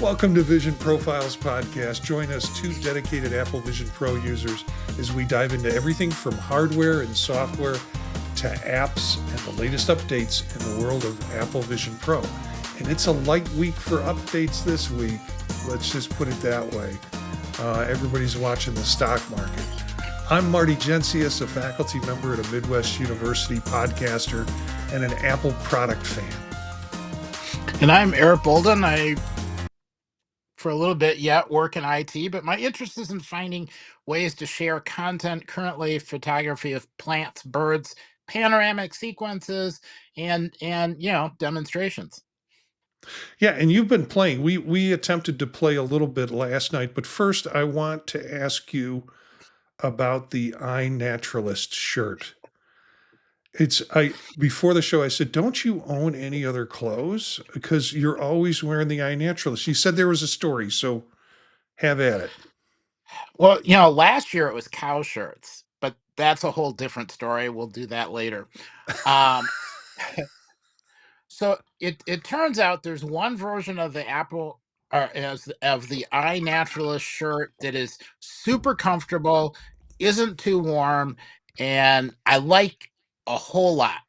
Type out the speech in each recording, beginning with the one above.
Welcome to Vision Profiles Podcast. Join us, two dedicated Apple Vision Pro users, as we dive into everything from hardware and software to apps and the latest updates in the world of Apple Vision Pro. And it's a light week for updates this week. Let's just put it that way. Everybody's watching the stock market. I'm Marty Jencius, a faculty member at a Midwest University, podcaster, and an Apple product fan. And I'm Eric Bolden. I, for a little bit yet, work in IT, but my interest is in finding ways to share content, currently photography of plants, birds, panoramic sequences, and demonstrations. Yeah, and you've been playing. We attempted to play a little bit last night, but first I want to ask you about the iNaturalist shirt. Before the show I said, "Don't you own any other clothes? Because you're always wearing the iNaturalist." You said there was a story, so have at it. Well, last year it was cow shirts, but that's a whole different story. We'll do that later. So it turns out there's one version of the Apple of the iNaturalist shirt that is super comfortable, isn't too warm, and I like a whole lot.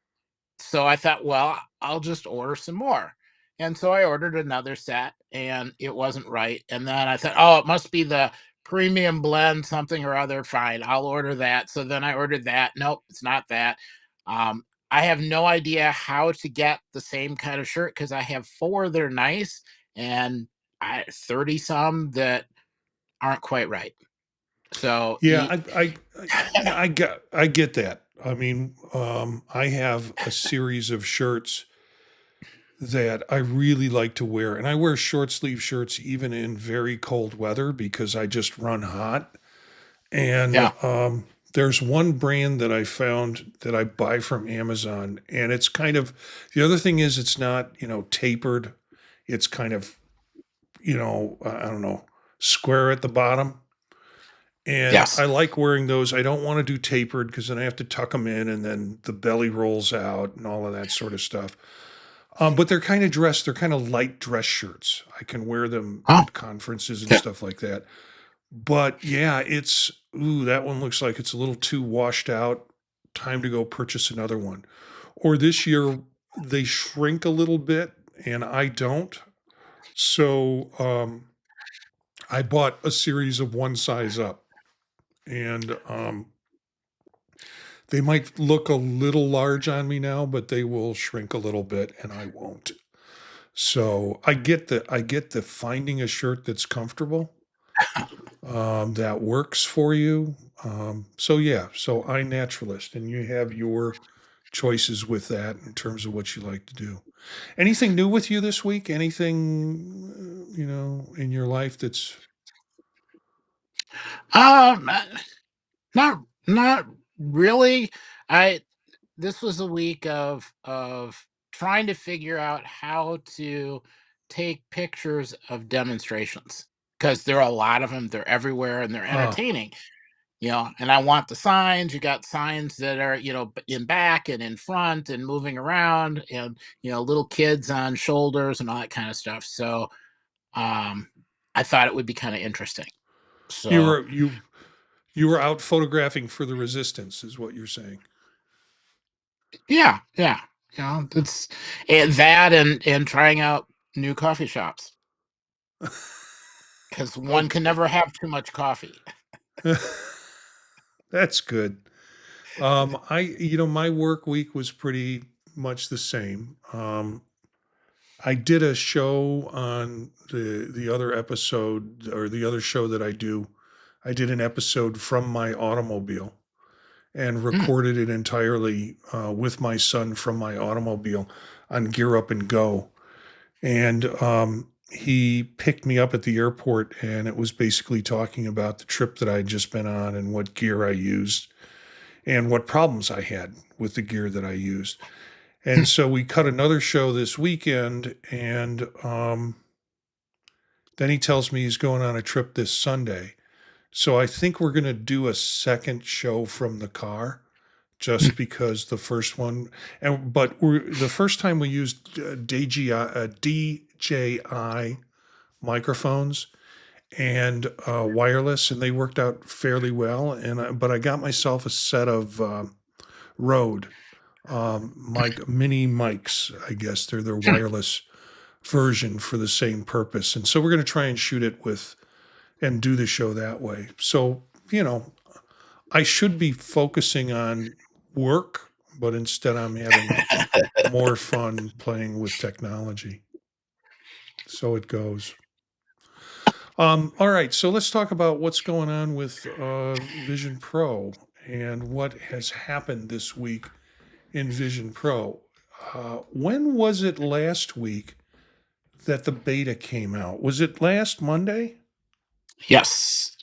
So I thought, well, I'll just order some more. And so I ordered another set and it wasn't right. And then I thought, oh, it must be the premium blend, something or other. Fine, I'll order that. So then I ordered that. Nope, it's not that. I have no idea how to get the same kind of shirt because I have 4 that are nice and 30 some that aren't quite right. So Yeah, I get that. I mean, I have a series of shirts that I really like to wear, and I wear short sleeve shirts even in very cold weather because I just run hot. And yeah, there's one brand that I found that I buy from Amazon, and it's kind of the other thing is it's not tapered. It's kind of I don't know, square at the bottom. And yes. I like wearing those. I don't want to do tapered because then I have to tuck them in and then the belly rolls out and all of that sort of stuff. But they're kind of dress. They're kind of light dress shirts. I can wear them Oh, at conferences and yeah. stuff like that. But yeah, that one looks like it's a little too washed out. Time to go purchase another one. Or this year they shrink a little bit and I don't. So I bought a series of one size up. And they might look a little large on me now, but they will shrink a little bit and I won't. So I get the finding a shirt that's comfortable, that works for you. So yeah, so iNaturalist, and you have your choices with that in terms of what you like to do. Anything new with you this week? Anything in your life that's Um, not really. I This was a week of trying to figure out how to take pictures of demonstrations because there are a lot of them. They're everywhere and they're oh entertaining. And I want the signs. You got signs that are in back and in front and moving around, and little kids on shoulders and all that kind of stuff. So um, I thought it would be kind of interesting. you So were you were out photographing for the resistance, is what you're saying. yeah, yeah. It's and that and trying out new coffee shops because one can Okay. never have too much coffee. That's good. My work week was pretty much the same. I did a show on the other episode or the other show that I do. I did an episode from my automobile and Mm, recorded it entirely with my son from my automobile on Gear Up and Go. And he picked me up at the airport, and it was basically talking about the trip that I'd just been on and what gear I used and what problems I had with the gear that I used. And mm. so we cut another show this weekend, and then he tells me he's going on a trip this Sunday. So I think we're going to do a second show from the car just because the first one, the first time we used DJI microphones and wireless, and they worked out fairly well. But I got myself a set of Rode mini mics. I guess they're their wireless version for the same purpose. And so we're going to try and shoot it with and do the show that way. So, I should be focusing on work, but instead I'm having more fun playing with technology. So it goes. All right, so let's talk about what's going on with Vision Pro and what has happened this week in Vision Pro. When was it last week that the beta came out? Was it last Monday? Yes.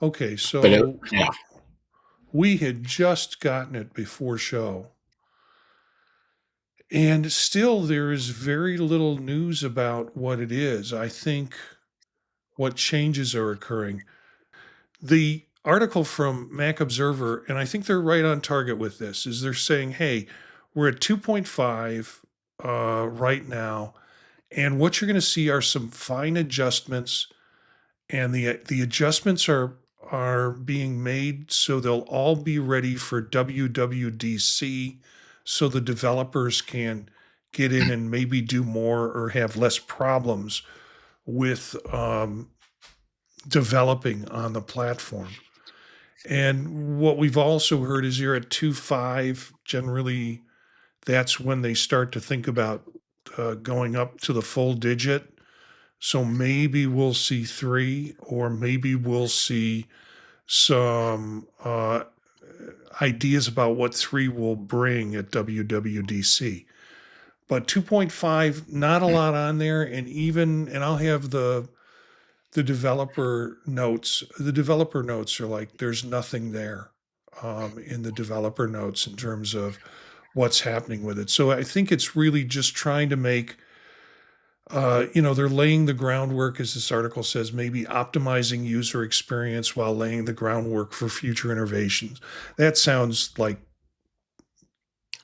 Okay, But so yeah. we had just gotten it before show. And still, there is very little news about what it is. I think what changes are occurring. The article from Mac Observer, and I think they're right on target with this, is they're saying, hey, we're at 2.5 right now. And what you're going to see are some fine adjustments, and the adjustments are being made so they'll all be ready for WWDC, so the developers can get in and maybe do more or have less problems with developing on the platform. And what we've also heard is you're at 2.5. Generally, that's when they start to think about going up to the full digit. So maybe we'll see 3, or maybe we'll see some ideas about what 3 will bring at WWDC. But 2.5, not a lot on there. And I'll have the developer notes. The developer notes are like, there's nothing there in the developer notes in terms of what's happening with it. So I think it's really just trying to make, they're laying the groundwork, as this article says, maybe optimizing user experience while laying the groundwork for future innovations. That sounds like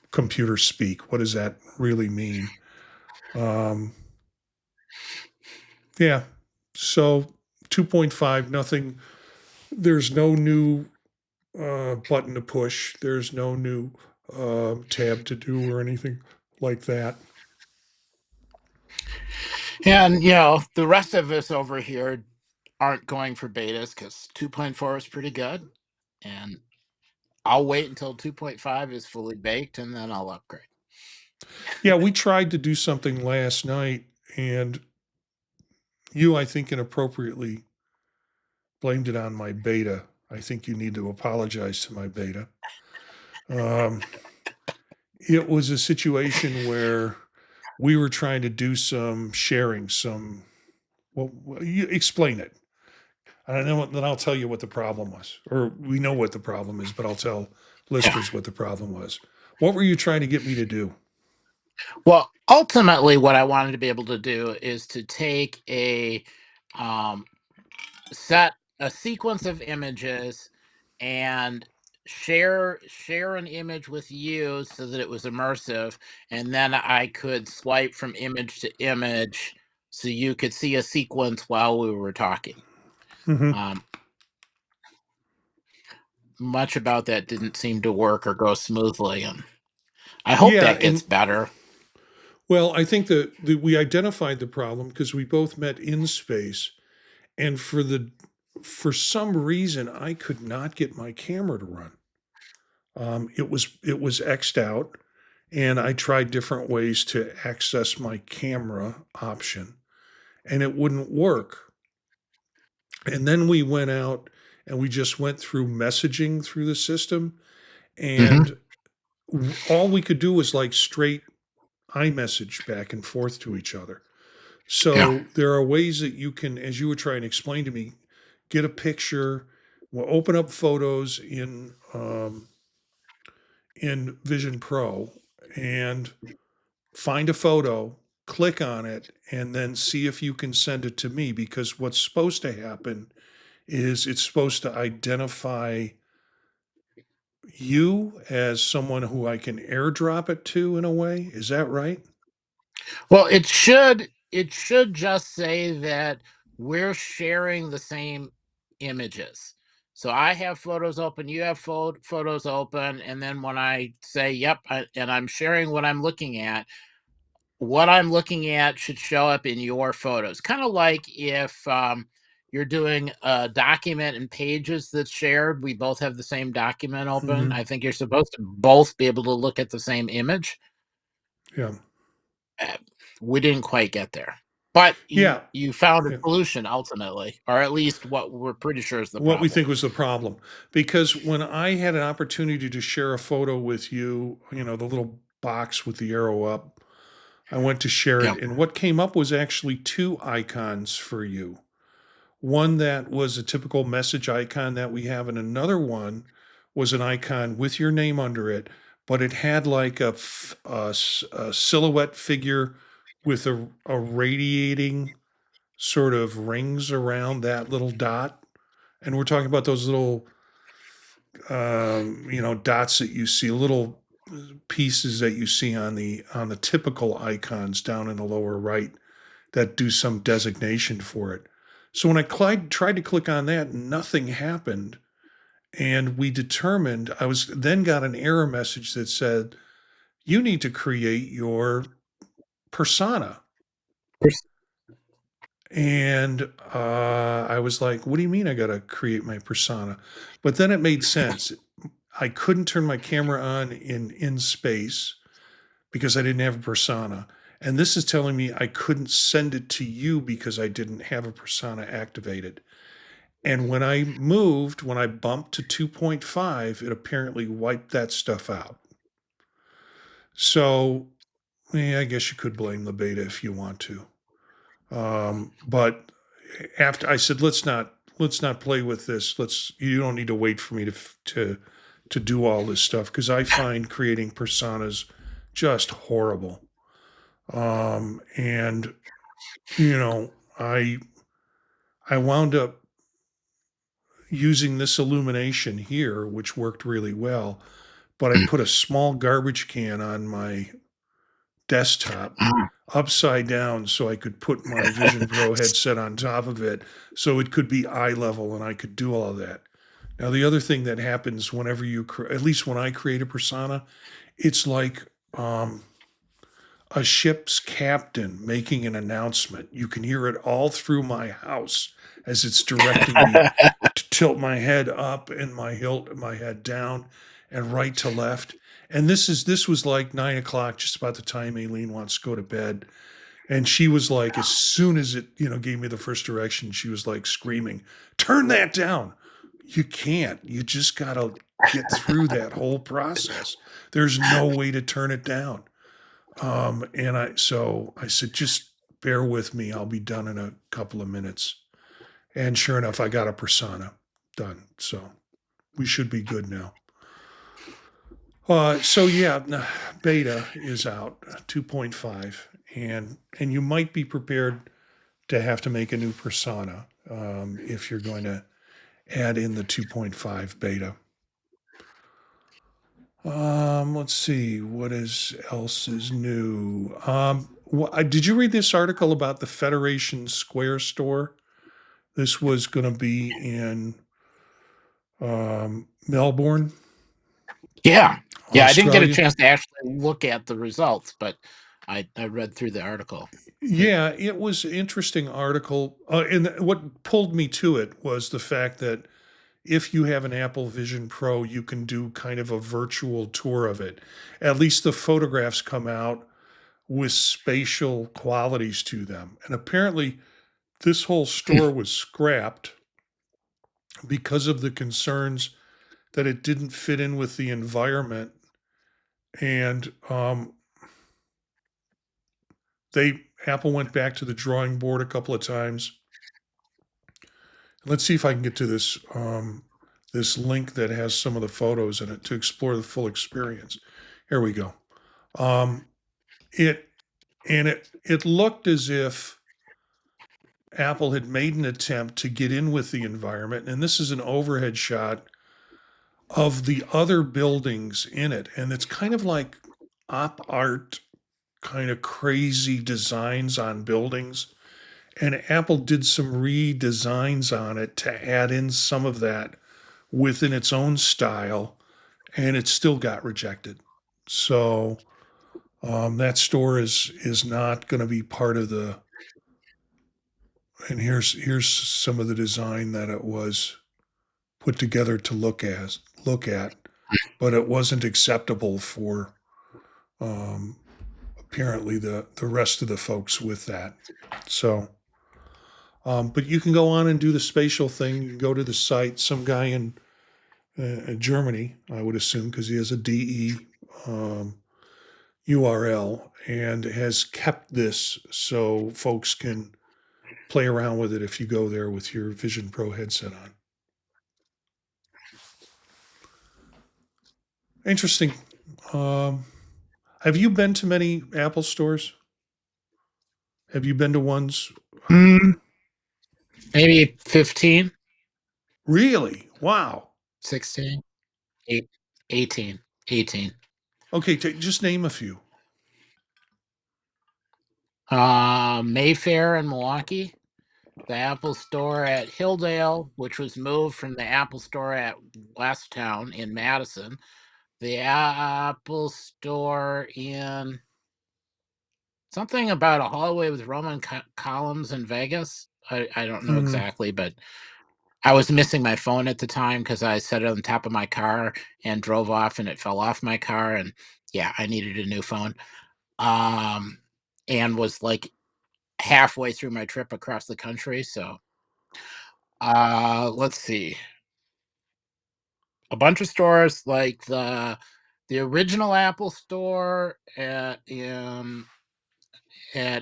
computer speak. What does that really mean? Yeah. So 2.5, nothing. There's no new button to push. There's no new tab to do or anything like that. And the rest of us over here aren't going for betas because 2.4 is pretty good. And I'll wait until 2.5 is fully baked and then I'll upgrade. Yeah, we tried to do something last night, and you, I think, inappropriately blamed it on my beta. I think you need to apologize to my beta. It was a situation where we were trying to do some sharing, well, you explain it. And then I'll tell you what the problem was. Or we know what the problem is, but I'll tell listeners what the problem was. What were you trying to get me to do? Well, ultimately, what I wanted to be able to do is to take set a sequence of images and share an image with you so that it was immersive, and then I could swipe from image to image so you could see a sequence while we were talking. Mm-hmm. Much about that didn't seem to work or go smoothly, and I hope that gets better. Well, I think that we identified the problem because we both met in space, and for some reason I could not get my camera to run. It was X'd out, and I tried different ways to access my camera option, and it wouldn't work. And then we went out and we just went through messaging through the system, and all we could do was like straight iMessage back and forth to each other. Yeah. So there are ways that you can, as you were trying to explain to me, get a picture. We'll open up photos in Vision Pro and find a photo, click on it, and then see if you can send it to me. Because what's supposed to happen is it's supposed to identify you as someone who I can airdrop it to in a way. Is that right? Well, it should it should just say that we're sharing the same images. So I have photos open, you have photos open, and then when I say, yep, and I'm sharing what I'm looking at should show up in your photos. Kind of like if you're doing a document in Pages that's shared, we both have the same document open. Mm-hmm. I think you're supposed to both be able to look at the same image. Yeah. Uh, we didn't quite get there, but Yeah. you found a Yeah. solution ultimately, or at least what we're pretty sure is the What we problem. think was the problem. Because when I had an opportunity to share a photo with you, the little box with the arrow up, I went to share Yeah. it. And what came up was actually two icons for you. One that was a typical message icon that we have, and another one was an icon with your name under it, but it had like a silhouette figure with a radiating sort of rings around that little dot. And we're talking about those little, dots that you see, little pieces that you see on the typical icons down in the lower right that do some designation for it. So when I tried to click on that, nothing happened. And we determined, I was then got an error message that said, you need to create your persona. And I was like, what do you mean I got to create my persona? But then it made sense. I couldn't turn my camera on in space because I didn't have a persona. And this is telling me I couldn't send it to you because I didn't have a persona activated. And when I bumped to 2.5, it apparently wiped that stuff out. So, yeah, I guess you could blame the beta if you want to. But after I said, let's not play with this. You don't need to wait for me to do all this stuff because I find creating personas just horrible. And you know, I wound up using this illumination here, which worked really well. But I put a small garbage can on my desktop upside down so I could put my Vision Pro headset on top of it so it could be eye level and I could do all of that. Now, the other thing that happens whenever at least when I create a persona, it's like a ship's captain making an announcement. You can hear it all through my house as it's directing me to tilt my head up and my head down and right to left. And this was like 9 o'clock, just about the time Aileen wants to go to bed. And she was like, as soon as it, gave me the first direction, she was like screaming, turn that down. You can't. You just gotta get through that whole process. There's no way to turn it down. So I said, just bear with me. I'll be done in a couple of minutes. And sure enough, I got a persona done. So we should be good now. So yeah, beta is out 2.5, and you might be prepared to have to make a new persona if you're going to add in the 2.5 beta. Let's see what else is new. Did you read this article about the Federation Square store? This was going to be in Melbourne, Yeah. Yeah, I didn't get a Australia. chance to actually look at the results, but I read through the article. Yeah, it was an interesting article. And what pulled me to it was the fact that if you have an Apple Vision Pro, you can do kind of a virtual tour of it. At least the photographs come out with spatial qualities to them. And apparently, this whole store was scrapped because of the concerns that it didn't fit in with the environment. And Apple went back to the drawing board a couple of times. Let's see if I can get to this link that has some of the photos in it to explore the full experience. Here we go. It looked as if Apple had made an attempt to get in with the environment, and this is an overhead shot of the other buildings in it, and it's kind of like op art kind of crazy designs on buildings. And Apple did some redesigns on it to add in some of that within its own style, and it still got rejected. So that store is not going to be part of the. And here's some of the design that it was put together to look at, but it wasn't acceptable for um, apparently the rest of the folks with that. So, but you can go on and do the spatial thing. You can go to the site. Some guy in Germany, I would assume, because he has a DE URL and has kept this so folks can play around with it if you go there with your Vision Pro headset on. Interesting. Um, have you been to many Apple stores? Have you been to ones? Mm, maybe 15, Really? Wow. 16, 8, 18, 18. Okay, just name a few. Mayfair in Milwaukee, the Apple store at Hilldale, which was moved from the Apple store at Westtown in Madison, the Apple store in something about a hallway with Roman columns in Vegas. I don't know Hmm. exactly, but I was missing my phone at the time because I set it on top of my car and drove off and it fell off my car. And yeah, I needed a new phone. And was like halfway through my trip across the country. So let's see. A bunch of stores like the original Apple store at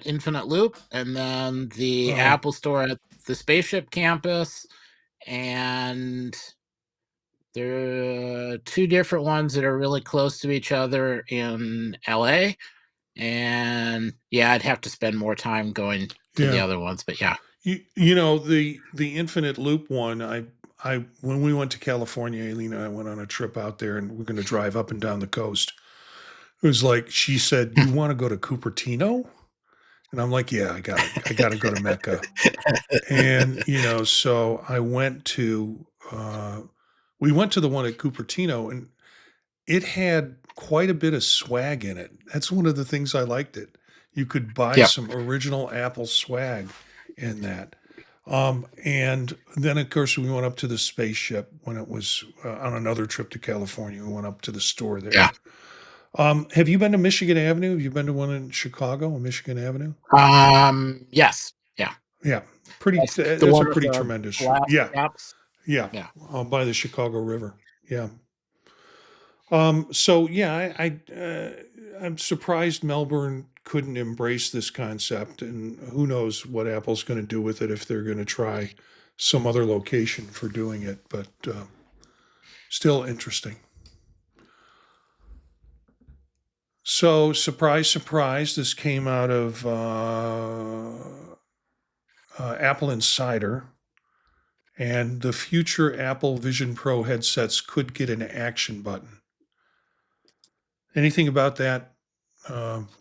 Infinite Loop, and then the Oh, Apple store at the Spaceship campus, and there are two different ones that are really close to each other in LA. And yeah, I'd have to spend more time going to the yeah. other ones, but yeah. You know the Infinite Loop one. I when we went to California, Aileen and I went on a trip out there, and we're going to drive up and down the coast. It was like she said, "You want to go to Cupertino?" And I'm like, "Yeah, I gotta go to Mecca." And so we went to the one at Cupertino, and it had quite a bit of swag in it. That's one of the things I liked it. You could buy Yep. some original Apple swag in that. And then, of course, we went up to the spaceship when it was on another trip to California. We went up to the store Yeah. there. Have you been to Michigan Avenue? Have you been to one in Chicago, on Michigan Avenue? Yes. Yeah. Yeah, pretty. That's the That's a one with pretty the tremendous. glass Yeah, caps. yeah, Yeah. by the Chicago River. Yeah. So yeah, I'm surprised Melbourne couldn't embrace this concept, and who knows what Apple's going to do with it if they're going to try some other location for doing it. But still interesting. So surprise, surprise, this came out of Apple Insider, and the future Apple Vision Pro headsets could get an action button. Anything about that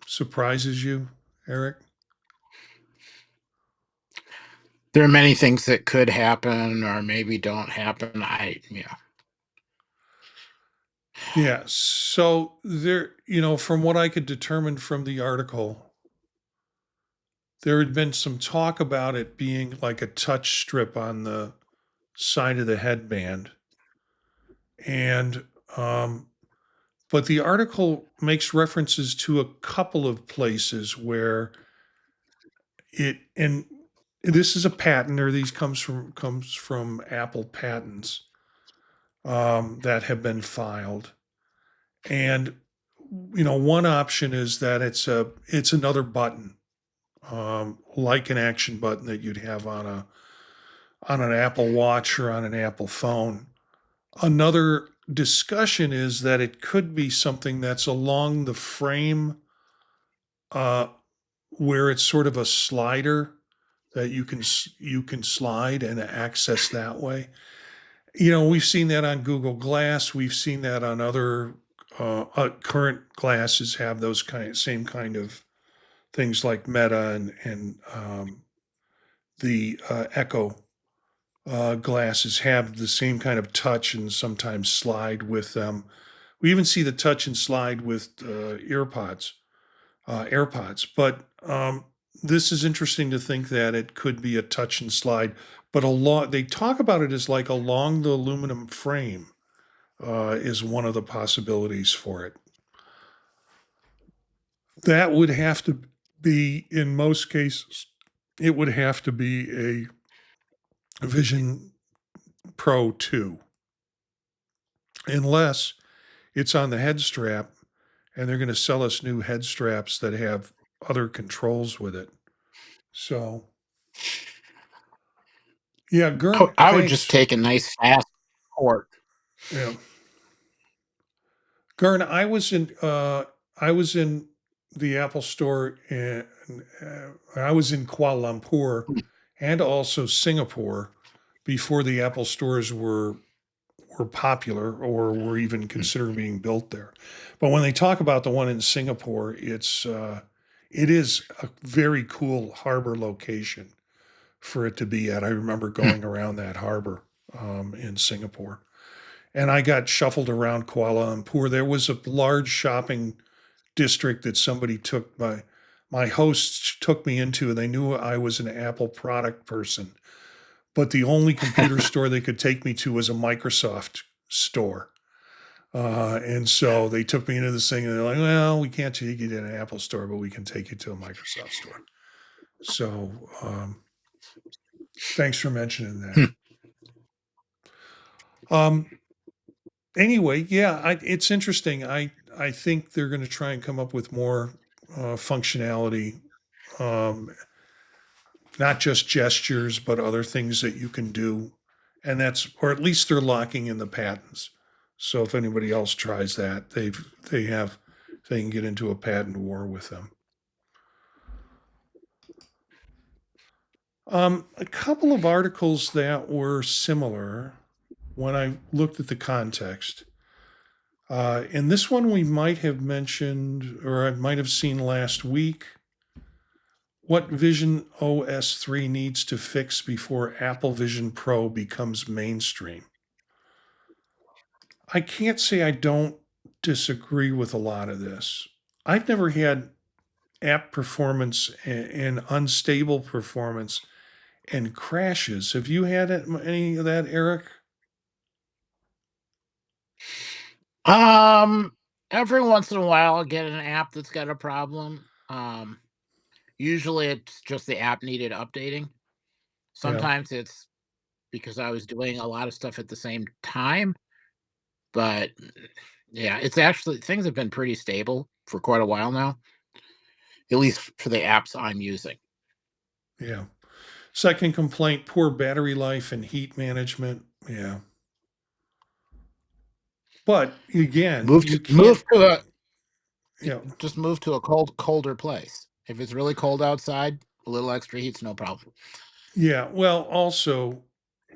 surprises you, Eric? There are many things that could happen or maybe don't happen. Yeah. Yeah. So there, from what I could determine from the article, there had been some talk about it being like a touch strip on the side of the headband. And, but the article makes references to a couple of places where and this is a patent, or these comes from Apple patents that have been filed. And one option is that it's another button, like an action button that you'd have on an Apple Watch or on an Apple phone. Another discussion is that it could be something that's along the frame, uh, where it's sort of a slider that you can slide and access that way. We've seen that on Google Glass. We've seen that on other current glasses have those same kind of things like Meta and the Echo glasses have the same kind of touch and sometimes slide with them. We even see the touch and slide with AirPods. But this is interesting to think that it could be a touch and slide. But they talk about it as like along the aluminum frame is one of the possibilities for it. That would have to be, in most cases, it would have to be a Vision Pro 2, unless it's on the head strap and they're going to sell us new head straps that have other controls with it. So, yeah, Gern, I would just thanks. take a nice fast port. Yeah, Gern, I was in the Apple store, and I was in Kuala Lumpur and also Singapore before the Apple stores were popular or were even considered being built there. But when they talk about the one in Singapore, it is a very cool harbor location for it to be at. I remember going around that harbor in Singapore, and I got shuffled around Kuala Lumpur. There was a large shopping district that somebody took my hosts took me into, and they knew I was an Apple product person. But the only computer store they could take me to was a Microsoft store. And so they took me into this thing, and they're like, well, we can't take you to an Apple store, but we can take you to a Microsoft store. So thanks for mentioning that. Anyway, yeah, it's interesting. I think they're going to try and come up with more functionality, not just gestures, but other things that you can do. And or at least they're locking in the patents. So if anybody else tries that, they can get into a patent war with them. A couple of articles that were similar when I looked at the context. And this one we might have mentioned, or I might have seen last week. What Vision OS 3 needs to fix before Apple Vision Pro becomes mainstream. I can't say I don't disagree with a lot of this. I've never had app performance and unstable performance and crashes. Have you had any of that, Eric? Every once in a while I'll get an app that's got a problem. Usually it's just the app needed updating. Yeah. Sometimes it's because I was doing a lot of stuff at the same time. But yeah, it's actually things have been pretty stable for quite a while now, at least for the apps I'm using. Yeah. Second complaint, poor battery life and heat management. Yeah. But again, you can't. Just move to a colder place. If it's really cold outside, a little extra heat's no problem. Yeah. Well, also,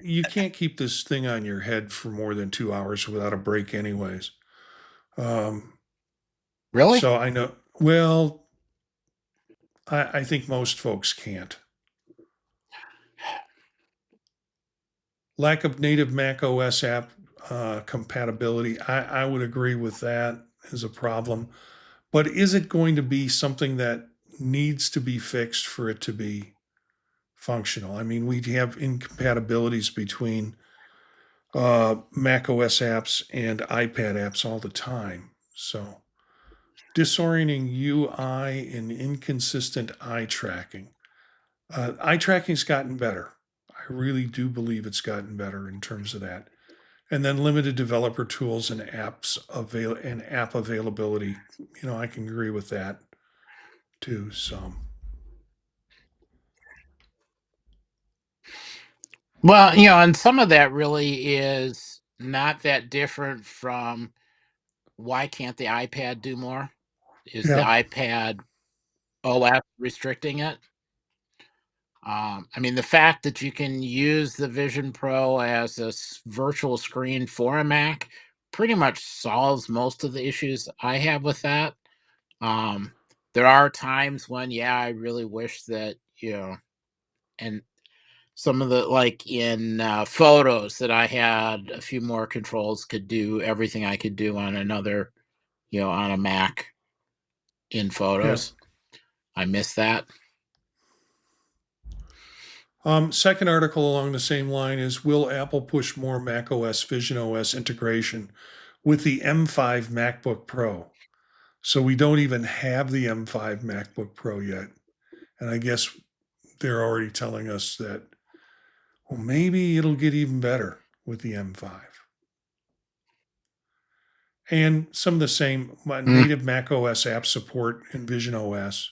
you can't keep this thing on your head for more than 2 hours without a break, anyways. Really? So I know. Well, I think most folks can't. Lack of native Mac OS app compatibility. I would agree with that as a problem. But is it going to be something that needs to be fixed for it to be functional? I mean, we have incompatibilities between Mac OS apps and iPad apps all the time. So disorienting UI and inconsistent eye tracking. Eye tracking's gotten better. I really do believe it's gotten better in terms of that. And then limited developer tools and app availability. I can agree with that too. So Well, and some of that really is not that different from why can't the iPad do more? Is the yeah, iPad OS restricting it? I mean, the fact that you can use the Vision Pro as a virtual screen for a Mac pretty much solves most of the issues I have with that. there are times when, yeah, I really wish that, and some of the, like in photos, that I had a few more controls, could do everything I could do on another, on a Mac in Yeah. photos. I miss that. Second article along the same line is, will Apple push more macOS-VisionOS integration with the M5 MacBook Pro? So we don't even have the M5 MacBook Pro yet. And I guess they're already telling us that, well, maybe it'll get even better with the M5. And some of the same Mm, native macOS app support in VisionOS.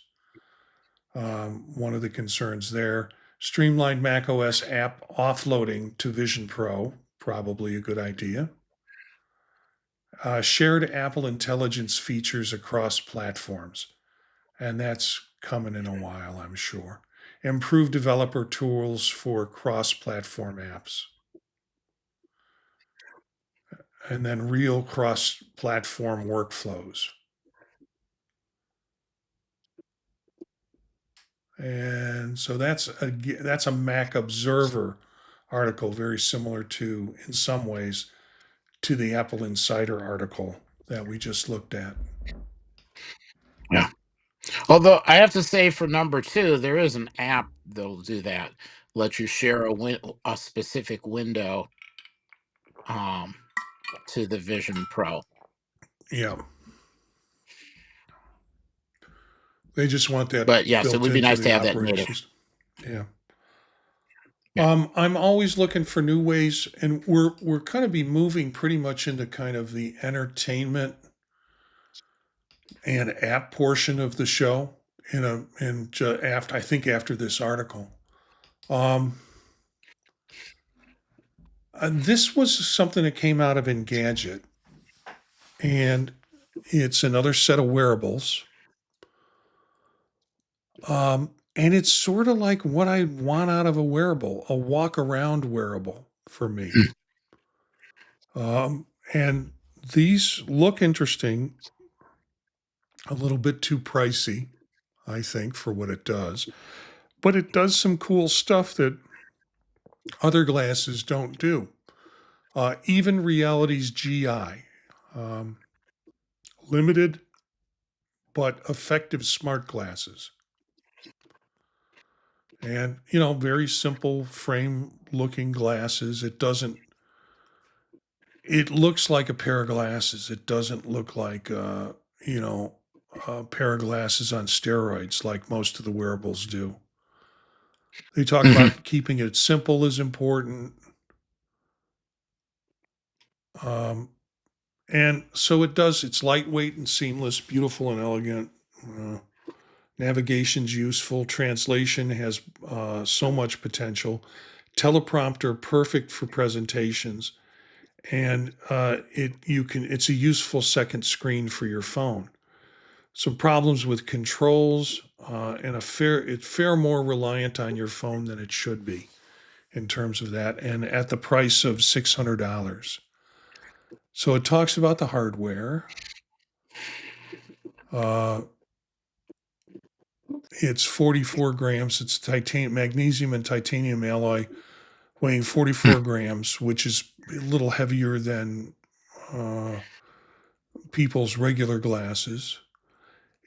One of the concerns there. Streamlined macOS app offloading to Vision Pro, probably a good idea. Shared Apple Intelligence features across platforms, and that's coming in a while, I'm sure. Improved developer tools for cross platform apps, and then real cross platform workflows. And so that's a Mac Observer article, very similar to, in some ways, to the Apple Insider article that we just looked at. yeah. Although I have to say, for number two, there is an app that'll do that. Let you share a specific window um, to the Vision Pro. Yeah, they just want that But yes, it built would be into nice to the have that operating native. system. Yeah. Yeah. I'm always looking for new ways, and we're kind of be moving pretty much into kind of the entertainment and app portion of the show. After, I think, after this article. Um, this was something that came out of Engadget, and it's another set of wearables. And it's sort of like what I want out of a wearable, a walk around wearable for me. Hmm. And these look interesting, a little bit too pricey, I think, for what it does. But it does some cool stuff that other glasses don't do. Even Reality's GI, um, limited but effective smart glasses. And, very simple frame looking glasses. It looks like a pair of glasses. It doesn't look like, you know, a pair of glasses on steroids like most of the wearables do. They talk Hmm. about keeping it simple is important. Um, and so it does. It's lightweight and seamless, beautiful and elegant. Uh, Navigation's useful. Translation has so much potential. Teleprompter, perfect for presentations. And it's a useful second screen for your phone. Some problems with controls, and it's fair more reliant on your phone than it should be in terms of that, and at the price of $600. So it talks about the hardware. Uh, it's 44 grams. It's magnesium and titanium alloy, weighing 44 grams, which is a little heavier than uh, people's regular glasses.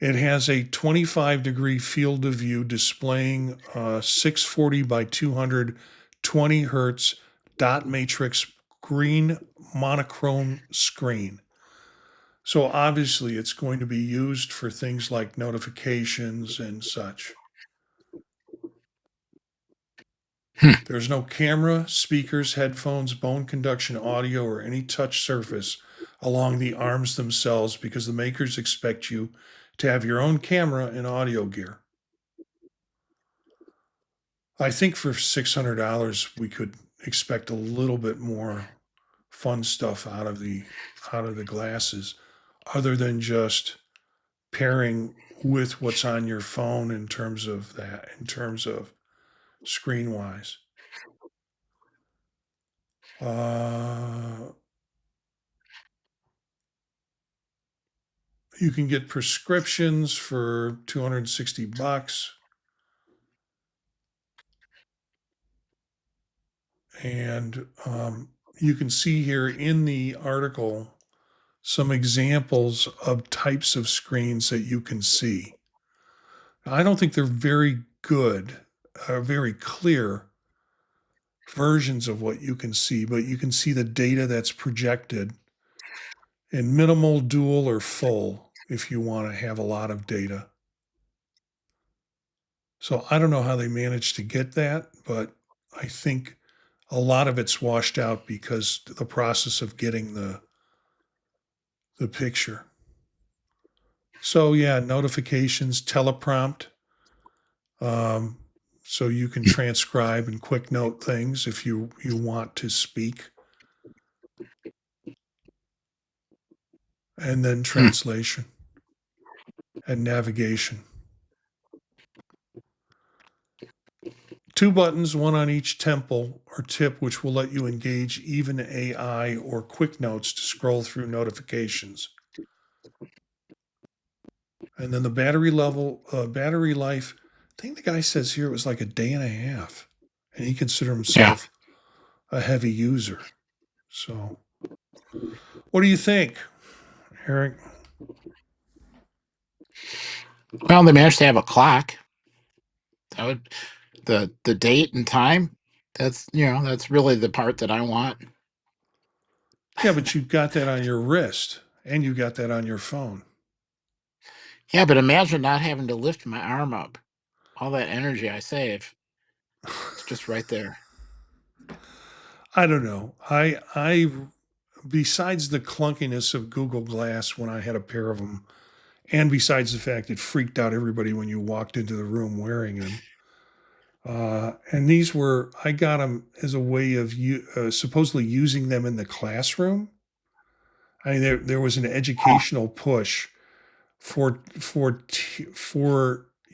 It has a 25-degree field of view, displaying 640 by 200 20 hertz dot matrix green monochrome screen. So obviously, it's going to be used for things like notifications and such. Hmm. There's no camera, speakers, headphones, bone conduction audio, or any touch surface along the arms themselves, because the makers expect you to have your own camera and audio gear. I think for $600 we could expect a little bit more fun stuff out of the glasses, other than just pairing with what's on your phone in terms of screen wise. Uh, You can get prescriptions for $260. And you can see here in the article some examples of types of screens that you can see. I don't think they're very good, very clear versions of what you can see, but you can see the data that's projected in minimal, dual, or full if you want to have a lot of data. So I don't know how they managed to get that, but I think a lot of it's washed out because the process of getting the picture. So yeah, notifications, teleprompt. Um, so you can transcribe and quick note things if you want to speak, and then Hmm. translation and navigation. 2 buttons, one on each temple or tip, which will let you engage even AI or quick notes to scroll through notifications. And then the battery life. I think the guy says here it was like a day and a half, and he considered Yeah. himself a heavy user. So, what do you think, Eric? Well, they managed to have a clock. That would the date and time. That's really the part that I want. Yeah, but you got that on your wrist, and you got that on your phone. Yeah, but imagine not having to lift my arm up. All that energy I save, it's just right there. I don't know. I besides the clunkiness of Google Glass when I had a pair of them, and besides the fact it freaked out everybody when you walked into the room wearing them. And these were, I got them as a way of supposedly using them in the classroom. I mean, there was an educational push for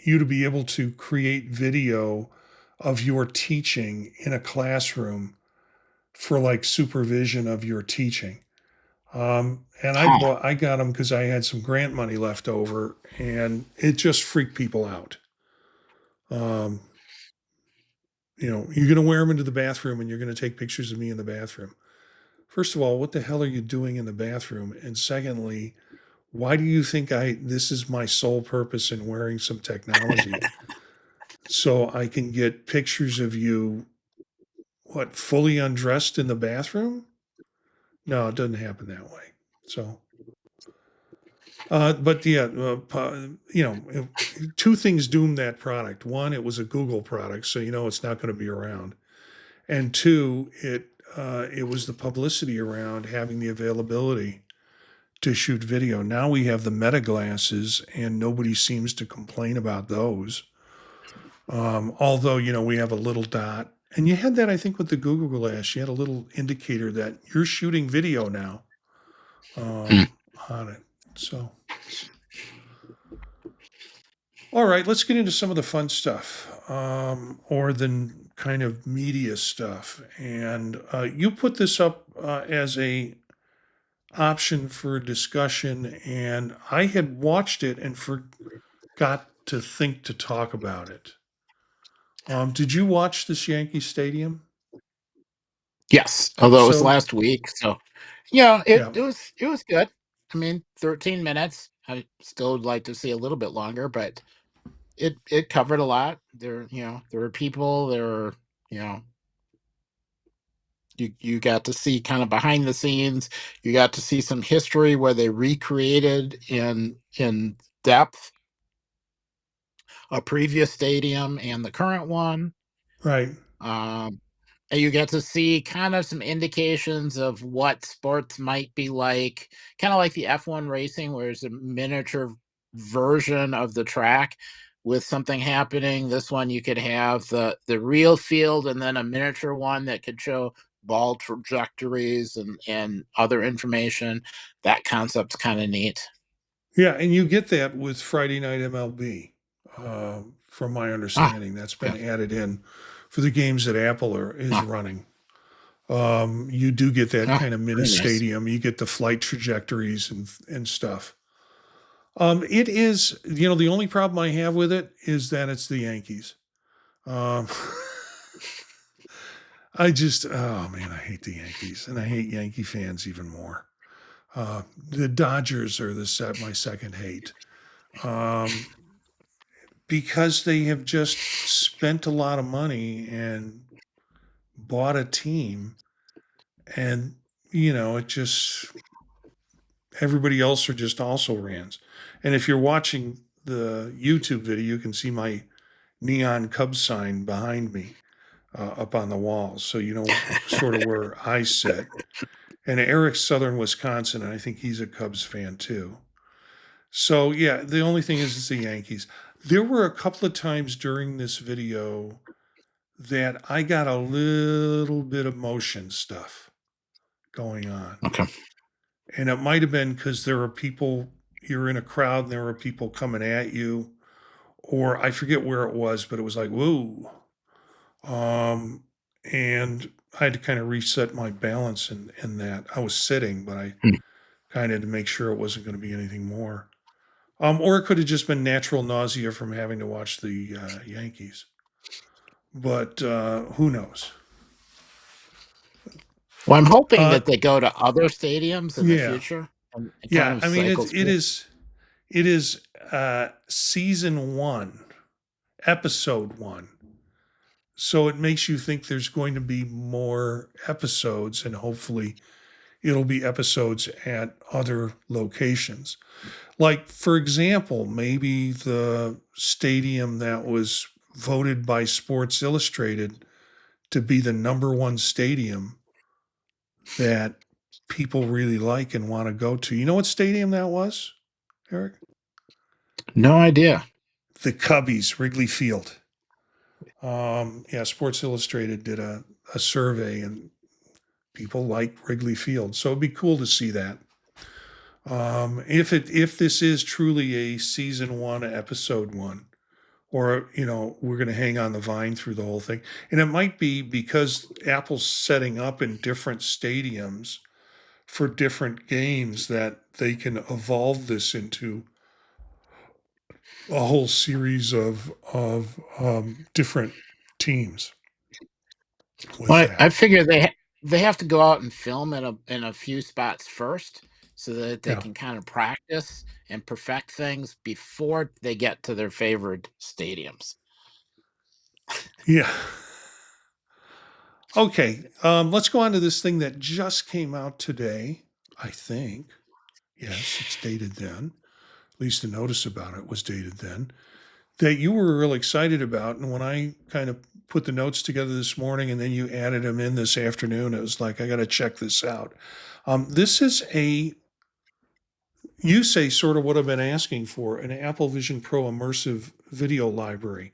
you to be able to create video of your teaching in a classroom for like supervision of your teaching. And Huh. I got them because I had some grant money left over, and it just freaked people out. Um, you're going to wear them into the bathroom, and you're going to take pictures of me in the bathroom. First of all, what the hell are you doing in the bathroom? And secondly, why do you think this is my sole purpose in wearing some technology? So I can get pictures of you, what, fully undressed in the bathroom? No, it doesn't happen that way. So, but yeah, two things doomed that product. One, it was a Google product, so it's not going to be around. And two, it was the publicity around having the availability to shoot video. Now we have the Meta glasses, and nobody seems to complain about those. Although we have a little dot, and you had that I think with the Google Glass. You had a little indicator that you're shooting video now Hmm. on it. So, all right, let's get into some of the fun stuff, or the kind of media stuff. And you put this up as a option for discussion, and I had watched it and forgot to think to talk about it. Did you watch this Yankee Stadium? Yes, although it was So last week, so yeah, it yeah, it was it was good. I mean, 13 minutes. I still would like to see a little bit longer, but it covered a lot. There were people. There were you know you got to see kind of behind the scenes. You got to see some history where they recreated in depth a previous stadium and the current one. right. Um, and you get to see kind of some indications of what sports might be like, kind of like the F1 racing, where it's a miniature version of the track with something happening. This one you could have the real field and then a miniature one that could show ball trajectories and other information. That concept's kind of neat. Yeah, and you get that with Friday Night MLB. From my Ah, understanding, that's been yeah. added in for the games that Apple is Ah, running. You do get that ah, kind of mini very nice. stadium. You get the flight trajectories and stuff. It is, the only problem I have with it is that it's the Yankees. Um, oh man, I hate the Yankees, and I hate Yankee fans even more. The Dodgers are my second hate, um, because they have just spent a lot of money and bought a team, and it just everybody else are just also rans. And if you're watching the YouTube video, you can see my neon Cubs sign behind me up on the wall, so you know sort of where I sit. And Eric's Southern Wisconsin, and I think he's a Cubs fan too. So yeah, the only thing is it's the Yankees. There were a couple of times during this video that I got a little bit of motion stuff going on. Okay. And it might have been because there are people, you're in a crowd and there are people coming at you, or I forget where it was, but it was like, whoa. And I had to kind of reset my balance in that. I was sitting, but I Hmm. kind of had to make sure it wasn't going to be anything more. Or it could have just been natural nausea from having to watch the Yankees. But who knows? Well, I'm hoping Uh, that they go to other stadiums in the yeah, future and it kind yeah. of I mean, cycles through. it is season 1, episode 1. So it makes you think there's going to be more episodes, and hopefully it'll be episodes at other locations. Like, for example, maybe the stadium that was voted by Sports Illustrated to be the #1 stadium that people really like and want to go to. You know what stadium that was, Eric? No idea. The Cubbies, Wrigley Field. Yeah, Sports Illustrated did a survey, and people like Wrigley Field. So it'd be cool to see that. If this is truly a season 1, episode 1, or we're going to hang on the vine through the whole thing, and it might be because Apple's setting up in different stadiums for different games that they can evolve this into a whole series of different teams with Well, I that. figure they have to go out and film in a few spots first, so that they Yeah, can kind of practice and perfect things before they get to their favorite stadiums. yeah. Okay, let's go on to this thing that just came out today. I think, yes, it's dated then. At least the notice about it was dated then. That you were really excited about, and when I kind of put the notes together this morning, and then you added them in this afternoon, it was like I got to check this out. This is you say sort of what I've been asking for, an Apple Vision Pro immersive video library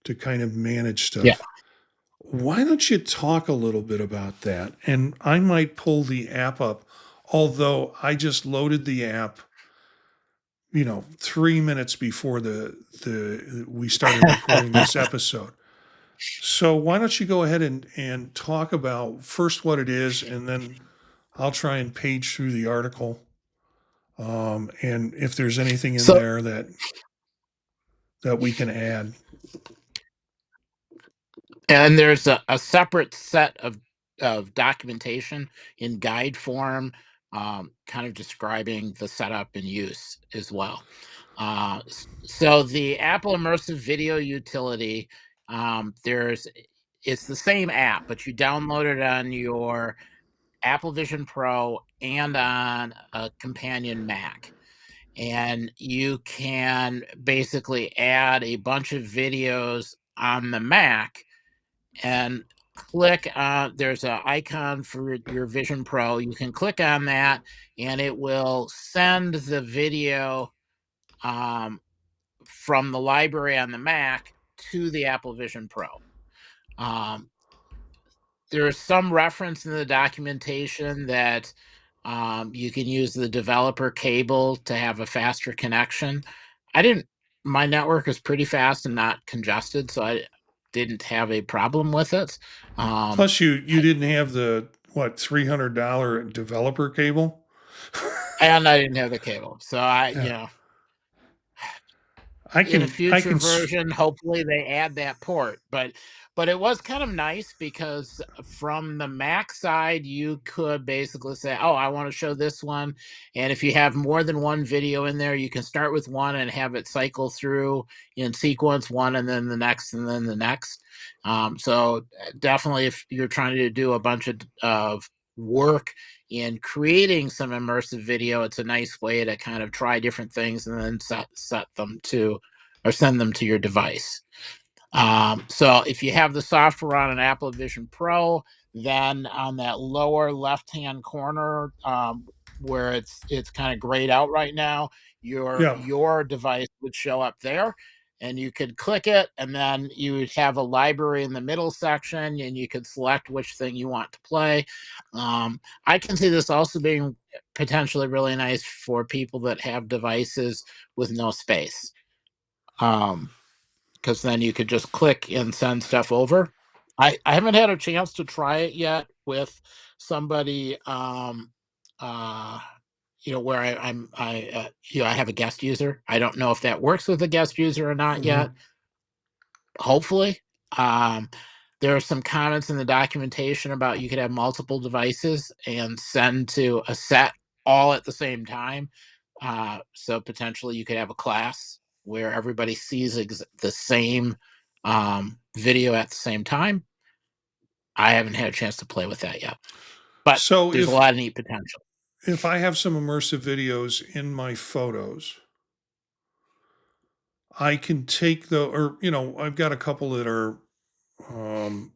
to kind of manage Yeah. stuff. Why don't you talk a little bit about that? And I might pull the app up, although I just loaded the app, 3 minutes before the we started recording this episode. So why don't you go ahead and talk about first what it is, and then I'll try and page through the article. And if there's anything in So, there that we can add. and there's a separate set of documentation in guide form, kind of describing the setup and use as well. So the Apple Immersive Video Utility, it's the same app, but you download it on your Apple Vision Pro and on a companion Mac. And you can basically add a bunch of videos on the Mac and click on, there's an icon for your Vision Pro. You can click on that and it will send the video from the library on the Mac to the Apple Vision Pro. There's some reference in the documentation that you can use the developer cable to have a faster connection. My network is pretty fast and not congested, so I didn't have a problem with it. Plus, you didn't have the $300 developer cable. And I didn't have the cable. So Yeah. I in a can I future can version, hopefully they add that port. But it was kind of nice because from the Mac side, you could basically say, "Oh, I want to show this one," and if you have more than one video in there, you can start with one and have it cycle through in sequence, one and then the next and then the next. So definitely, if you're trying to do a bunch of work in creating some immersive video, it's a nice way to kind of try different things and then set them to or send them to your device. So if you have the software on an Apple Vision Pro, then on that lower left-hand corner, where it's kind of grayed out right now, yeah. your device would show up there, and you could click it, and then you would have a library in the middle section, and you could select which thing you want to play. I can see this also being potentially really nice for people that have devices with no space. Because then you could just click and send stuff over. I haven't had a chance to try it yet with somebody, uh, where I have a guest user. I don't know if that works with a guest user or not Mhm. yet. Hopefully. Um, there are some comments in the documentation about you could have multiple devices and send to a set all at the same time. So potentially you could have a class where everybody sees the same video at the same time. I haven't had a chance to play with that yet, but So there's a lot of neat potential. if I have some immersive videos in my photos, I can take the or I've got a couple that are um,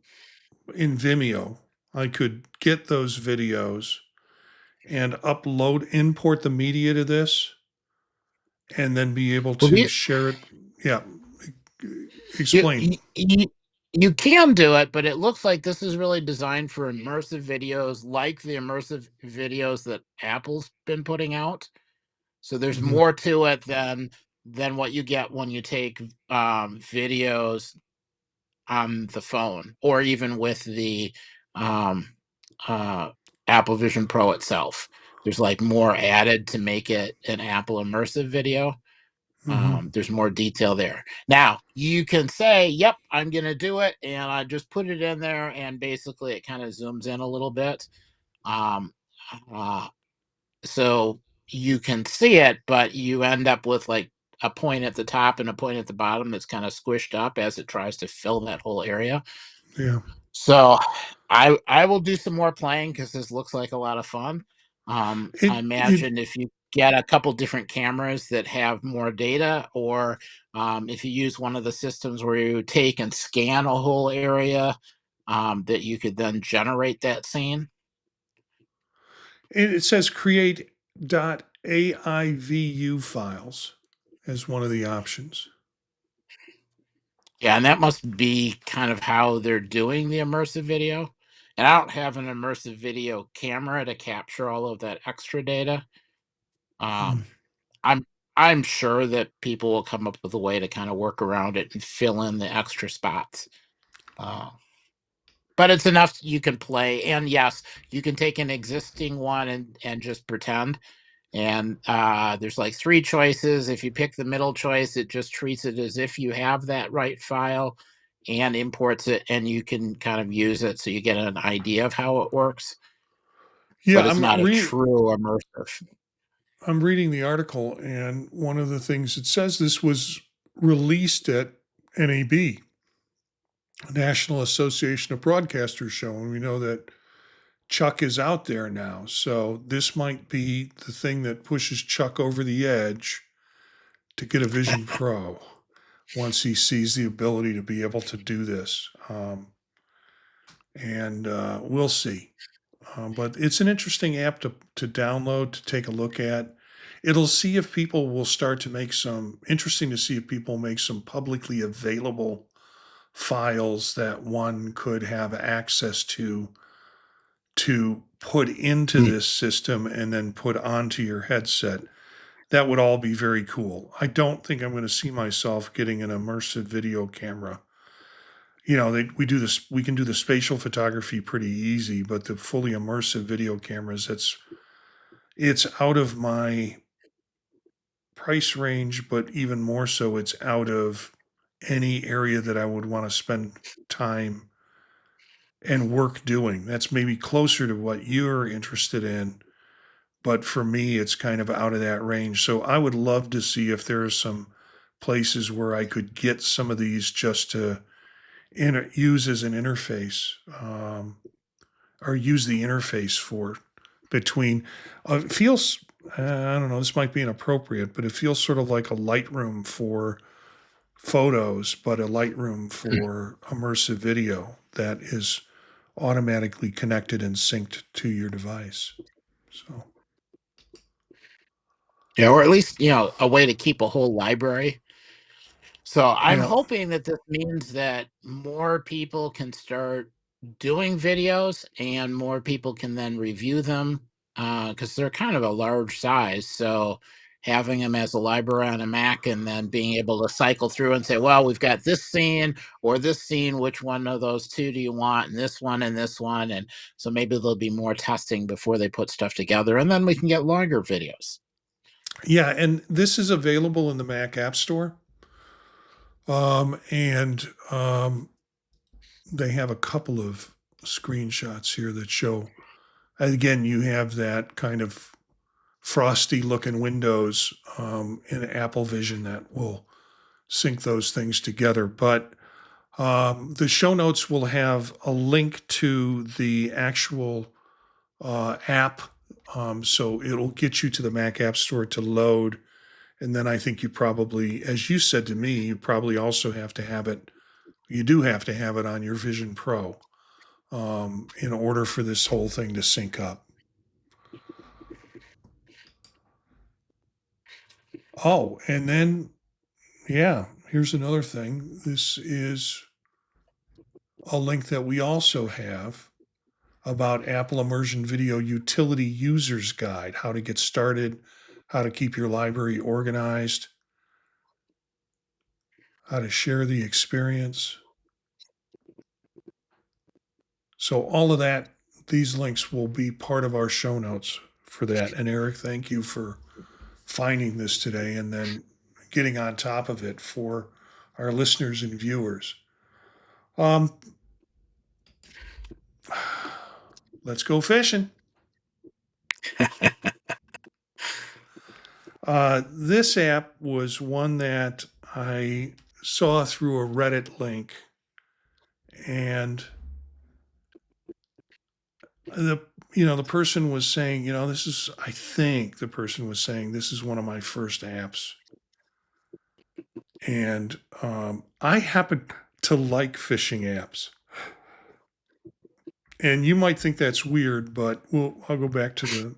in Vimeo. I could get those videos and import the media to this, and then be able Well, to share it. Yeah, You, explain. you can do it, but it looks like this is really designed for immersive videos, like the immersive videos that Apple's been putting out. So there's Hmm. more to it than what you get when you take videos on the phone, or even with the um, uh, Apple Vision Pro itself. There's like more added to make it an Apple immersive video. Hmm. There's more detail there. Now you can say, "Yep, I'm going to do it," and I just put it in there, and basically it kind of zooms in a little bit, um, uh, so you can see it, but you end up with like a point at the top and a point at the bottom that's kind of squished up as it tries to fill that whole area. Yeah. So I will do some more playing because this looks like a lot of fun. I It imagine if you get a couple different cameras that have more data, or if you use one of the systems where you take and scan a whole area, that you could then generate that scene. it says create .aivu files as one of the options. Yeah, and that must be kind of how they're doing the immersive video. And I don't have an immersive video camera to capture all of that extra data. Hmm. Um, I'm I'm sure that people will come up with a way to kind of work around it and fill in the extra spots. Uh, but it's enough you can play. And yes, you can take an existing one and just pretend. And there's like three choices. If you pick the middle choice, it just treats it as if you have that right file and imports it, and you can kind of use it so you get an idea of how it works. Yeah, But it's not a true immersive. I'm reading the article, and one of the things it says this was released at NAB, National Association of Broadcasters show, and we know that Chuck is out there now. So this might be the thing that pushes Chuck over the edge to get a Vision Pro once he sees the ability to be able to do this. And we'll see. But it's an interesting app to download, to take a look at. It'll see if people will start to make interesting to see if people make some publicly available files that one could have access to put into Mm. this system and then put onto your headset. That would all be very cool. I don't think I'm going to see myself getting an immersive video camera. We do this. We can do the spatial photography pretty easy, but the fully immersive video cameras, it's out of my price range, but even more so, it's out of any area that I would want to spend time and work doing. That's maybe closer to what you're interested in, but for me, it's kind of out of that range. So I would love to see if there are some places where I could get some of these just to use as an interface, or use the interface for between. It feels, I don't know, this might be inappropriate, but it feels sort of like a Lightroom for photos, but a Lightroom for immersive video that is automatically connected and synced to your device. So, Yeah, or at least, a way to keep a whole library. So I'm yeah, hoping that this means that more people can start doing videos and more people can then review them, because they're kind of a large size. So having them as a library on a Mac and then being able to cycle through and say, well, we've got this scene or this scene, which one of those two do you want? And this one and this one. And so maybe there'll be more testing before they put stuff together, and then we can get longer videos. yeah, and this is available in the Mac App Store. And they have a couple of screenshots here that show, again, you have that kind of frosty looking windows in Apple Vision that will sync those things together. But the show notes will have a link to the actual app. So it'll get you to the Mac App Store to load. And then I think you probably, as you said to me, you probably also have to have it. You do have to have it on your Vision Pro in order for this whole thing to sync up. Oh, and then, yeah, here's another thing. This is a link that we also have about Apple Immersive Video Utility User's Guide, how to get started, how to keep your library organized, how to share the experience. So, all of that, these links will be part of our show notes for that. And Eric, thank you for finding this today and then getting on top of it for our listeners and viewers. Um, let's go fishing. This app was one that I saw through a Reddit link, and the person was saying, this is, I think the person was saying, this is one of my first apps, and I happen to like fishing apps. And you might think that's weird, but I'll go back to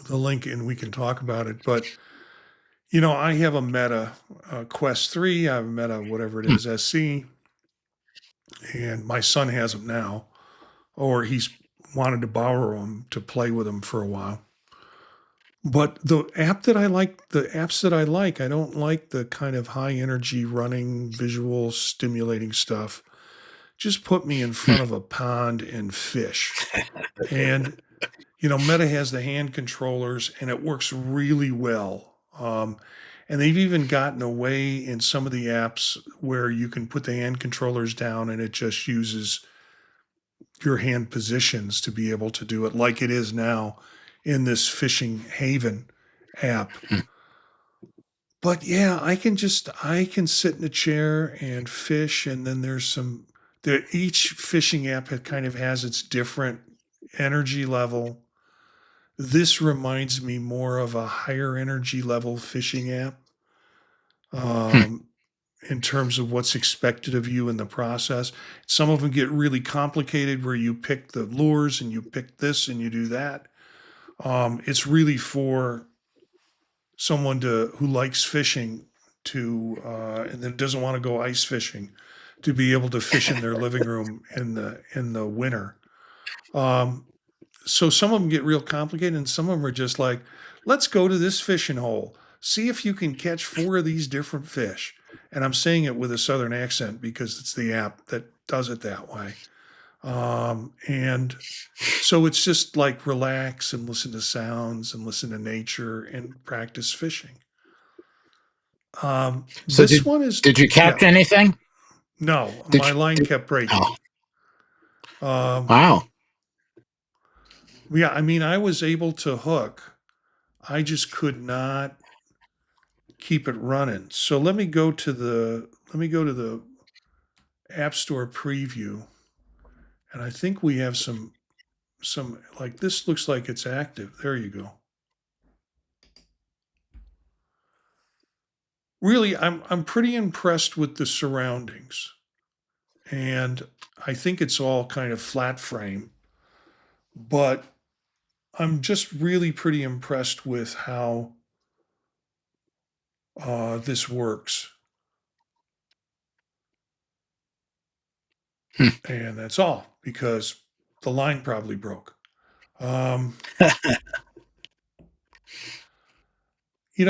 the link and we can talk about it. But I have a Meta Quest 3, I have a Meta whatever it is, SC, and my son has them now, or he's wanted to borrow them to play with them for a while. But the apps that I like, I don't like the kind of high energy running visual stimulating stuff. Just put me in front of a pond and fish. And Meta has the hand controllers and it works really well. And they've even gotten away in some of the apps where you can put the hand controllers down and it just uses your hand positions to be able to do it like it is now in this Fishing Haven app. But yeah, I can sit in a chair and fish, and then each fishing app kind of has its different energy level. This reminds me more of a higher energy level fishing app, in terms of what's expected of you in the process. Some of them get really complicated where you pick the lures and you pick this and you do that. It's really for someone who likes fishing and then doesn't want to go ice fishing to be able to fish in their living room in the winter. So some of them get real complicated, and some of them are just like, let's go to this fishing hole, see if you can catch 4 of these different fish. And I'm saying it with a Southern accent because it's the app that does it that way. And so it's just like relax and listen to sounds and listen to nature and practice fishing. So This one is, did you yeah, capture anything? no, Did my you line did, kept breaking. oh, Um, wow. yeah, I mean, I was able to hook. I just could not keep it running. So let me go to the App Store preview, and I think we have some like this looks like it's active. There you go. Really, I'm pretty impressed with the surroundings, and I think it's all kind of flat frame, but I'm just really pretty impressed with how this works. Hmm. And that's all because the line probably broke. Um,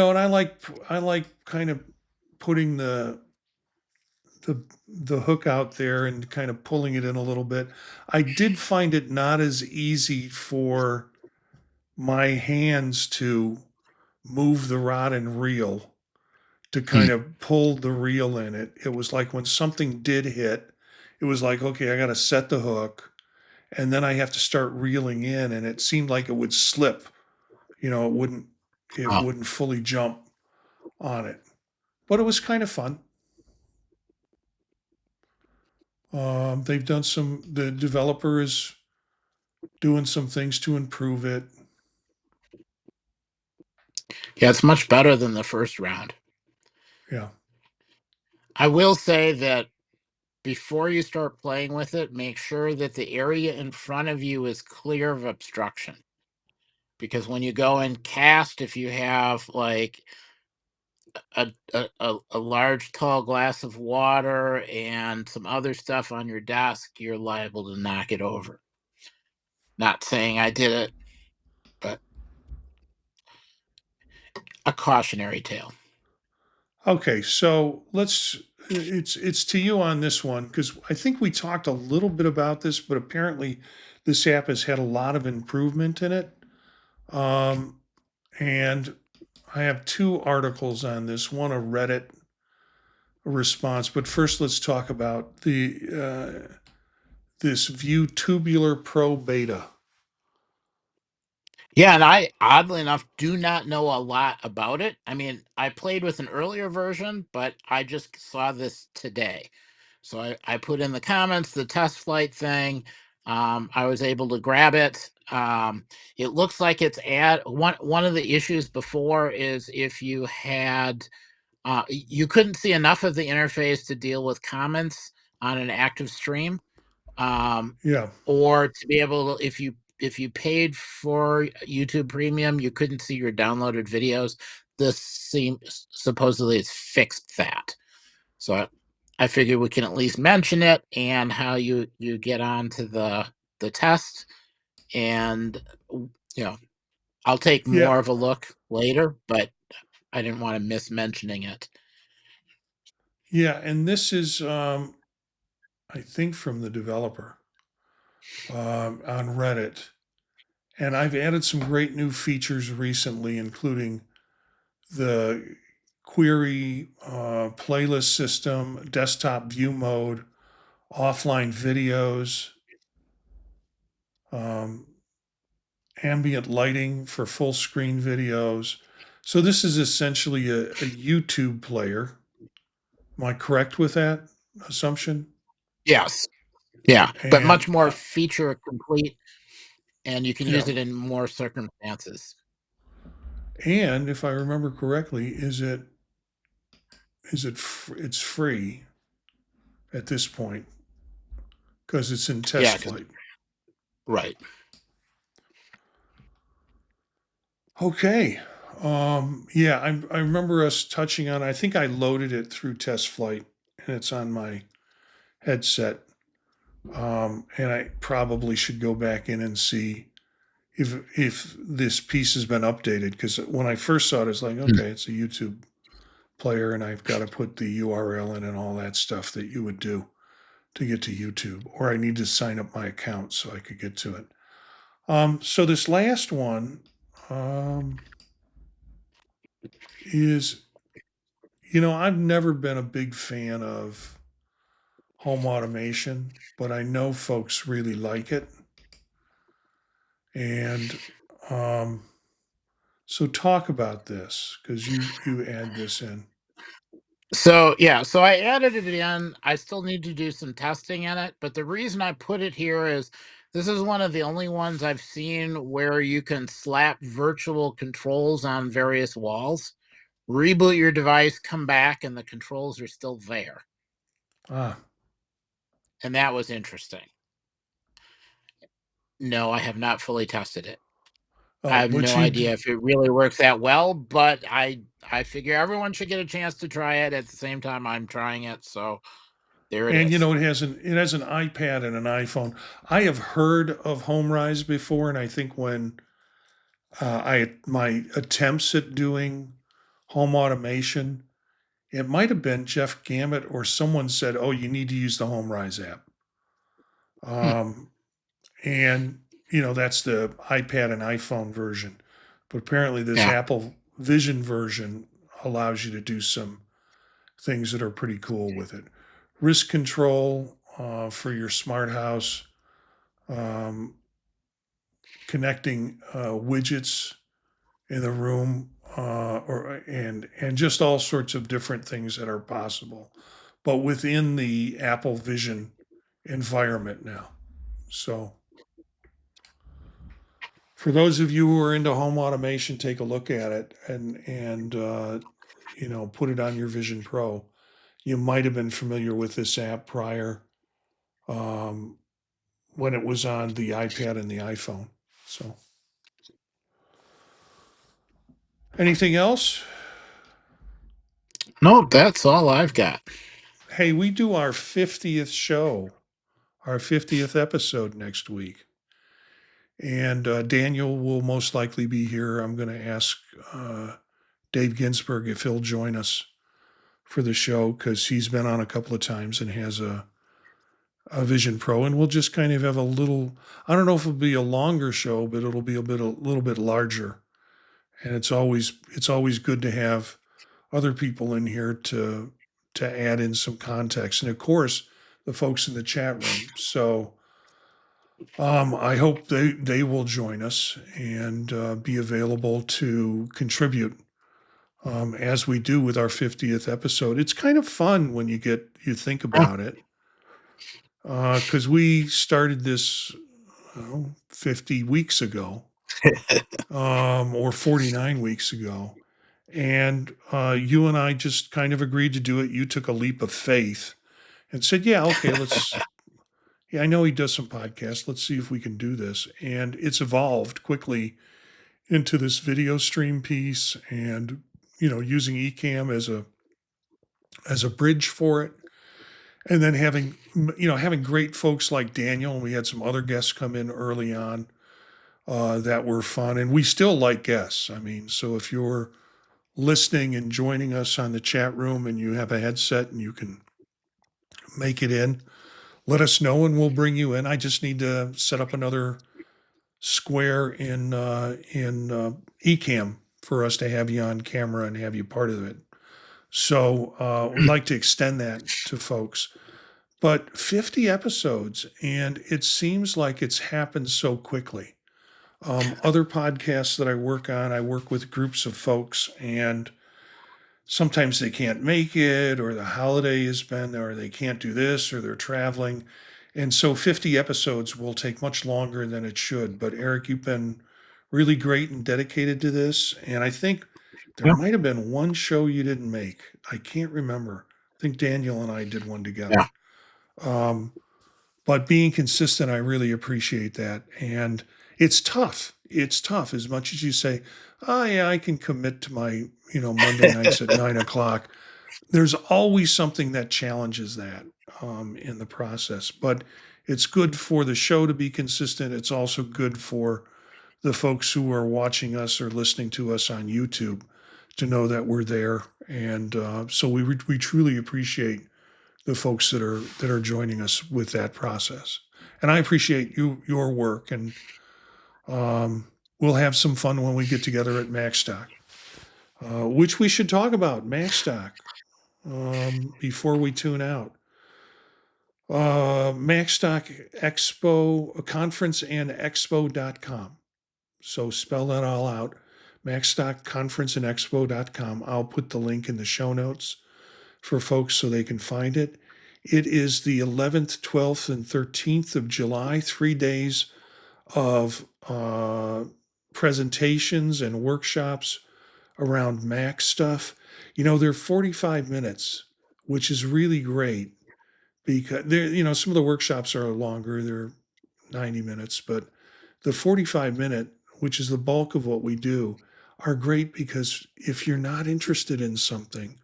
and I like kind of putting the hook out there and kind of pulling it in a little bit. I did find it not as easy for my hands to move the rod and reel to Hmm. kind of pull the reel in it. It was like when something did hit, it was like, okay, I got to set the hook and then I have to start reeling in, and it seemed like it would slip. It wouldn't it Oh, wouldn't fully jump on it. But it was kind of fun. They've done the developer is doing some things to improve it. yeah, it's much better than the first round. Yeah. I will say that before you start playing with it, make sure that the area in front of you is clear of obstruction. Because when you go and cast, if you have like a large tall glass of water and some other stuff on your desk, you're liable to knock it over. Not saying I did it, but a cautionary tale. Okay, so it's to you on this one because I think we talked a little bit about this, but apparently this app has had a lot of improvement in it. Um, and I have two articles on this. One a Reddit response, but first let's talk about the this View Tubular Pro Beta. Yeah, and I, oddly enough, do not know a lot about it. I mean, I played with an earlier version, but I just saw this today. So I put in the comments the test flight thing. I was able to grab it. It looks like it's one of the issues before is if you had you couldn't see enough of the interface to deal with comments on an active stream, um, Yeah, or to be able to, if you paid for YouTube Premium, you couldn't see your downloaded videos. This seems supposedly it's fixed that. So I figure we can at least mention it and how you get onto the test, and you know I'll take yeah, more of a look later, but I didn't want to miss mentioning it. yeah. And this is, I think, from the developer on Reddit. And I've added some great new features recently, including the query playlist system, desktop view mode, offline videos, um, ambient lighting for full screen videos. So this is essentially a YouTube player. Am I correct with that assumption? Yes, yeah, but much And more feature complete, and you can yeah, use it in more circumstances. and if I remember correctly, it's free at this point because it's in test Yeah, flight. right. Okay. Yeah, I remember us touching on. I think I loaded it through test flight, and it's on my headset. And I probably should go back in and see if this piece has been updated because when I first saw it, it's like, Mm. okay, it's a YouTube player, and I've got to put the URL in and all that stuff that you would do to get to YouTube, or I need to sign up my account so I could get to it. So this last one is, I've never been a big fan of home automation, but I know folks really like it. And so talk about this because you add this in. So yeah, so I added it in. I still need to do some testing in it, but the reason I put it here is this is one of the only ones I've seen where you can slap virtual controls on various walls, reboot your device, come back, and the controls are still there. Ah, And that was interesting. No, I have not fully tested it. I oh, have but no you idea if it really works that well, but I figure everyone should get a chance to try it at the same time I'm trying it. So there it and is. it has an iPad and an iPhone. I have heard of HomeRise before, and I think when I my attempts at doing home automation, it might have been Jeff Gamet or someone said, "Oh, you need to use the HomeRise app." Hmm. Um, and that's the iPad and iPhone version, but apparently this Yeah. Apple Vision version allows you to do some things that are pretty cool with it. Risk control for your smart house, um, connecting widgets in the room, and just all sorts of different things that are possible, but within the Apple Vision environment now. So for those of you who are into home automation, take a look at it and put it on your Vision Pro. You might have been familiar with this app prior, um, when it was on the iPad and the iPhone. So, anything else? No, that's all I've got. Hey, we do our 50th show, our 50th episode next week. And Daniel will most likely be here. I'm going to ask Dave Ginsburg if he'll join us for the show because he's been on a couple of times and has a Vision Pro. And we'll just kind of have a little, I don't know if it'll be a longer show, but it'll be a little bit larger. And it's always good to have other people in here to add in some context. And of course, the folks in the chat room. So I hope they will join us and be available to contribute as we do with our 50th episode. It's kind of fun when you think Yeah. about it because we started this 50 weeks ago, or 49 weeks ago. And you and I just kind of agreed to do it. You took a leap of faith and said, yeah, okay, yeah, I know he does some podcasts. Let's see if we can do this. And it's evolved quickly into this video stream piece and, using Ecamm as a bridge for it. And then having great folks like Daniel, and we had some other guests come in early on that were fun. And we still like guests. I mean, so if you're listening and joining us on the chat room and you have a headset and you can make it in, let us know and we'll bring you in. I just need to set up another square in Ecamm for us to have you on camera and have you part of it. So we'd like to extend that to folks. But 50 episodes, and it seems like it's happened so quickly. Other podcasts that I work on, I work with groups of folks, and sometimes they can't make it, or the holiday has been, or they can't do this, or they're traveling. And so 50 episodes will take much longer than it should. But Eric, you've been really great and dedicated to this. And I think there Yeah. might have been one show you didn't make. I can't remember. I think Daniel and I did one Yeah. together. Um, but being consistent, I really appreciate that. And it's tough. It's tough as much as you say, oh, yeah, I can commit to my, Monday nights at 9 o'clock. There's always something that challenges that in the process. But it's good for the show to be consistent. It's also good for the folks who are watching us or listening to us on YouTube to know that we're there. And so we truly appreciate the folks that are joining us with that process. And I appreciate your work, and we'll have some fun when we get together at MacStock, which we should talk about MacStock before we tune out. MacStock Expo Conference and Expo.com. So spell that all out. MacStock Conference and Expo.com. I'll put the link in the show notes for folks so they can find it. It is the 11th, 12th, and 13th of July, 3 days of presentations and workshops around Mac stuff. They're 45 minutes, which is really great because some of the workshops are longer. They're 90 minutes, but the 45-minute, which is the bulk of what we do, are great because if you're not interested in something,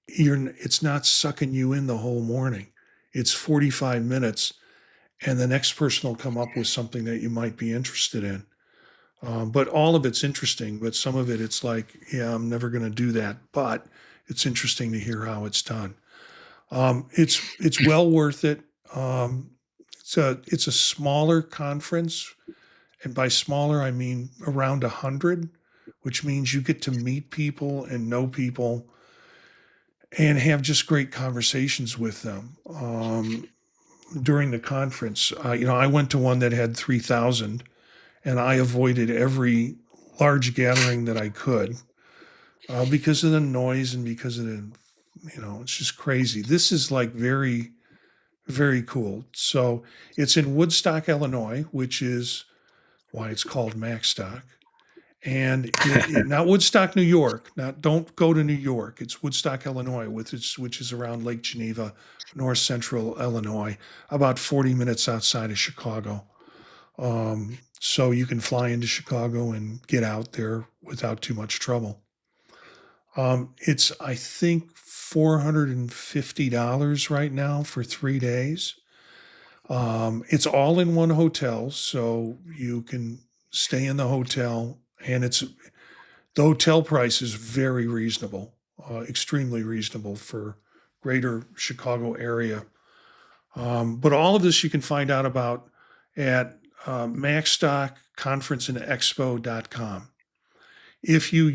it's not sucking you in the whole morning. It's 45 minutes, and the next person will come up with something that you might be interested in. But all of it's interesting, but some of it's like, yeah, I'm never going to do that, but it's interesting to hear how it's done. It's well worth it. It's a smaller conference, and by smaller I mean around 100, which means you get to meet people and know people and have just great conversations with them during the conference. I went to one that had 3,000, and I avoided every large gathering that I could because of the noise and because of it's just crazy. This is like very, very cool. So it's in Woodstock, Illinois, which is why it's called MacStock. And not Woodstock, New York. Don't go to New York. It's Woodstock, Illinois, which is around Lake Geneva, north central Illinois, about 40 minutes outside of Chicago. So you can fly into Chicago and get out there without too much trouble. It's, I think, $450 right now for 3 days. It's all in one hotel, so you can stay in the hotel, and the hotel price is very reasonable, extremely reasonable for greater Chicago area. But all of this you can find out about at MacStockConferenceandExpo.com. If you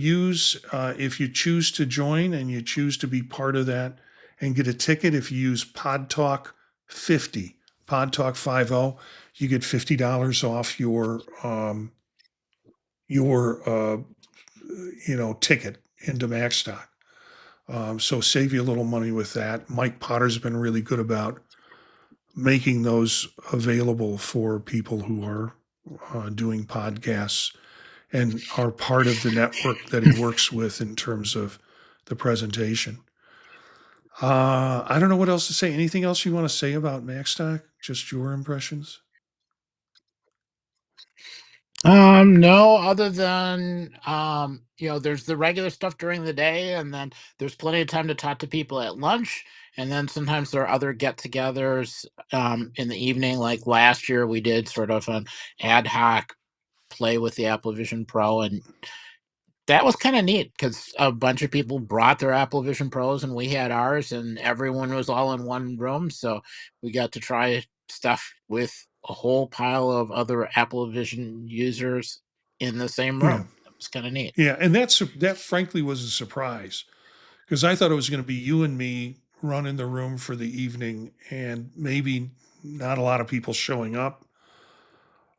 choose to join and you choose to be part of that and get a ticket, if you use PodTalk50, PodTalk50, you get $50 off your ticket into MacStock. So save you a little money with that. Mike Potter's been really good about making those available for people who are doing podcasts and are part of the network that he works with in terms of the presentation. I don't know what else to say. Anything else you want to say about MacStock? Just your impressions? No, other than there's the regular stuff during the day, and then there's plenty of time to talk to people at lunch, and then sometimes there are other get-togethers in the evening. Like last year, we did sort of an ad hoc play with the Apple Vision Pro, and that was kind of neat because a bunch of people brought their Apple Vision Pros, and we had ours, and everyone was all in one room, so we got to try stuff with a whole pile of other Apple Vision users in the same Yeah. room. It was kind of neat. Yeah. And that frankly was a surprise because I thought it was going to be you and me running the room for the evening and maybe not a lot of people showing up.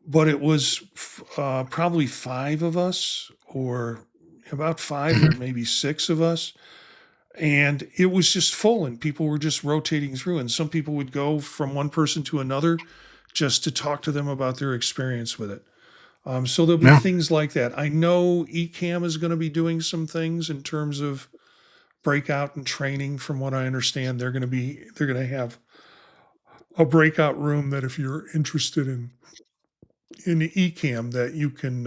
But it was probably 5 of us, or about 5 or maybe 6 of us. And it was just full, and people were just rotating through. And some people would go from one person to another just to talk to them about their experience with it. So there'll be Yeah. things like that. I know Ecamm is going to be doing some things in terms of breakout and training. From what I understand, they're going to have a breakout room that if you're interested in Ecamm, that you can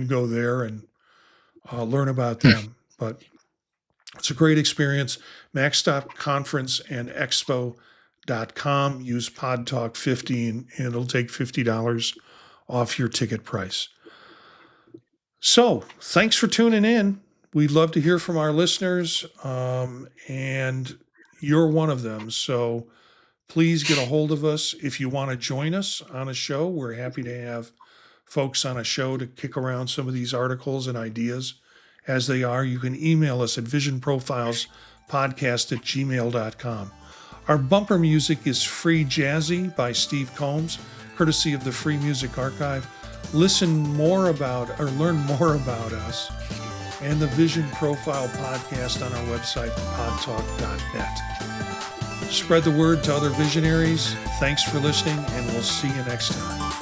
go there and learn about them. But it's a great experience. MacStock Conference and Expo.com. Use PodTalk50 and it'll take $50 off your ticket price. So thanks for tuning in. We'd love to hear from our listeners. And you're one of them. So please get a hold of us. If you want to join us on a show, we're happy to have folks on a show to kick around some of these articles and ideas as they are. You can email us at visionprofilespodcast@gmail.com. Our bumper music is Free Jazzy by Steve Combs, courtesy of the Free Music Archive. Learn more about us and the Vision Profile podcast on our website, podtalk.net. Spread the word to other visionaries. Thanks for listening, and we'll see you next time.